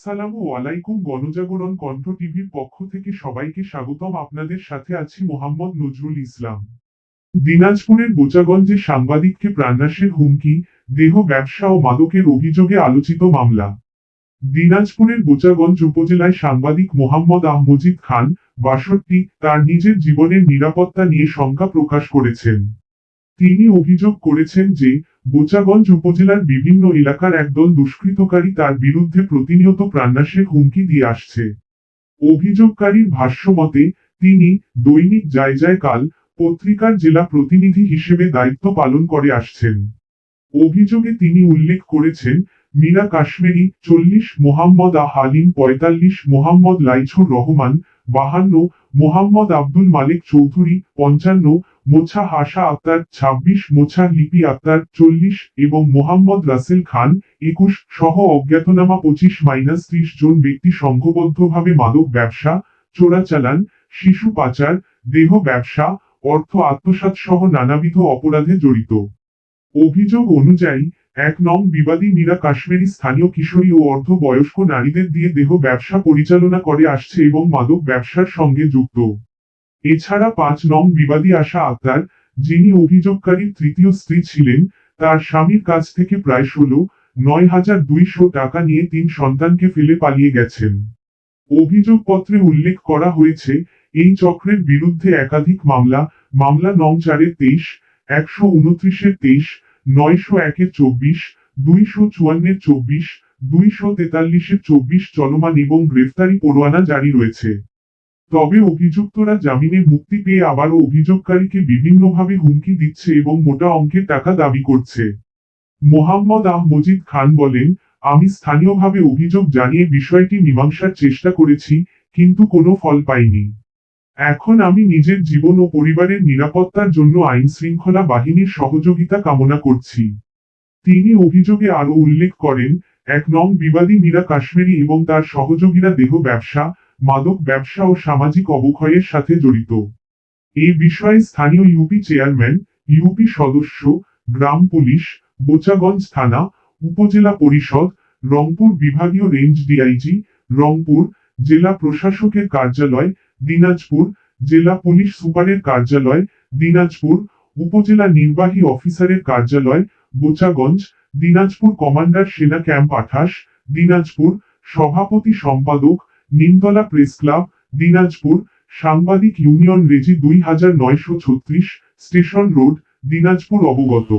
আসসালামু আলাইকুম। গণজাগরণ কণ্ঠ টিভির পক্ষ থেকে সবাইকে স্বাগতম। আপনাদের সাথে আছি মোহাম্মদ নজরুল ইসলাম। দিনাজপুরের বোচাগঞ্জে সাংবাদিককে প্রাণনাশের হুমকি, দেহ ব্যবসা ও মাদকের অভিযোগে আলোচিত মামলা। দিনাজপুরের বোচাগঞ্জ উপজেলায় সাংবাদিক মোহাম্মদ আহমজিদ খান, ৬২, তার নিজের জীবনের নিরাপত্তা নিয়ে শঙ্কা প্রকাশ করেছেন। তিনি অভিযোগ করেছেন যে বোচাগঞ্জ উপজেলার বিভিন্ন এলাকার একদল দুষ্কৃতকারী তার বিরুদ্ধে প্রতিনিয়ত প্রাণনাশের হুমকি দিয়ে আসছে। অভিযোগকারীর ভাষ্যমতে তিনি দৈনিক যায় যায় কাল পত্রিকার জেলা প্রতিনিধি হিসেবে দায়িত্ব পালন করে আসছেন। অভিযোগে তিনি উল্লেখ করেছেন মীরা কাশ্মীরি ৪০, মোহাম্মদ হালিম ৪৫, মোহাম্মদ লাইছুর রহমান ৫২, মোহাম্মদ আব্দুল মালেক চৌধুরী ৫৫, মোছা হাসা আক্তার ২৬, মোছা লিপি আক্তার ৪০ এবং মোহাম্মদ রাসেল খান ২১ সহ অজ্ঞাতনামা ২৫-৩০ জন ব্যক্তি সংঘবদ্ধভাবে মাদক ব্যবসা, চোরাচালান, শিশু পাচার, দেহ ব্যবসা, অর্থ আত্মসাৎ সহ নানাবিধ অপরাধে জড়িত। অভিযোগ অনুযায়ী ১ নং বিবাদী মীরা কাশ্মীরি স্থানীয় কিশোরী ও অর্ধ বয়স্ক নারীদের দিয়ে দেহ ব্যবসা পরিচালনা করে আসছে এবং মাদক ব্যবসার সঙ্গে যুক্ত। এছাড়া ৫ নং বিবাদী আশা আক্তার, যিনি অভিযোগকারীর তৃতীয় স্ত্রী ছিলেন, তার স্বামীর কাছ থেকে প্রায় ১৬,৯২০০ টাকা নিয়ে ৩ সন্তানকে ফেলে পালিয়ে গেছেন। অভিযোগপত্রে উল্লেখ করা হয়েছে এই চক্রের বিরুদ্ধে একাধিক মামলা নং ৪-এর ২৩, ১২৯-এর ২৩, ৯০১-এর ২৪, ২৫৪-এর ২৪, ২৪৩-এর ২৪ চলমান এবং গ্রেফতারি পরোয়ানা জারি রয়েছে। তবে অভিযুক্তরা জামিনে মুক্তি পেয়ে আবারও অভিযোগকারীকে বিভিন্নভাবে হুমকি দিচ্ছে এবং মোটা অঙ্কের টাকা দাবি করছে। মোহাম্মদ আহমজিদ খান বলেন, আমি স্থানীয়ভাবে অভিযোগ জানিয়ে বিষয়টি মীমাংসার চেষ্টা করেছি, কিন্তু কোনো ফল পাইনি। এখন আমি নিজের জীবন ও পরিবারের নিরাপত্তার জন্য আইন শৃঙ্খলা বাহিনীর সহযোগিতা কামনা করছি। তিনি অভিযোগে আরও উল্লেখ করেন ১ নং বিবাদী মীরা কাশ্মীরি এবং তার সহযোগীরা দেহ ব্যবসা, মাদক ব্যবসা ও সামাজিক অবক্ষয়ের সাথে জড়িত। এ বিষয়ে স্থানীয় ইউপি চেয়ারম্যান, ইউপি সদস্য, গ্রাম পুলিশ, বোচাগঞ্জ থানা, উপজেলা পরিষদ, রংপুর বিভাগীয় রেঞ্জ ডিআইজি, রংপুর, জেলা প্রশাসকের কার্যালয়, দিনাজপুর, জেলা পুলিশ সুপারের কার্যালয়, দিনাজপুর, উপজেলা নির্বাহী অফিসারের কার্যালয়, বোচাগঞ্জ, দিনাজপুর কমান্ডার সেনা ক্যাম্প ২৮, দিনাজপুর, সভাপতি সম্পাদক, নিমতলা প্রেস ক্লাব, দিনাজপুর, সাংবাদিক ইউনিয়ন রেজি ২৯৩৬, স্টেশন রোড, দিনাজপুর অবগত।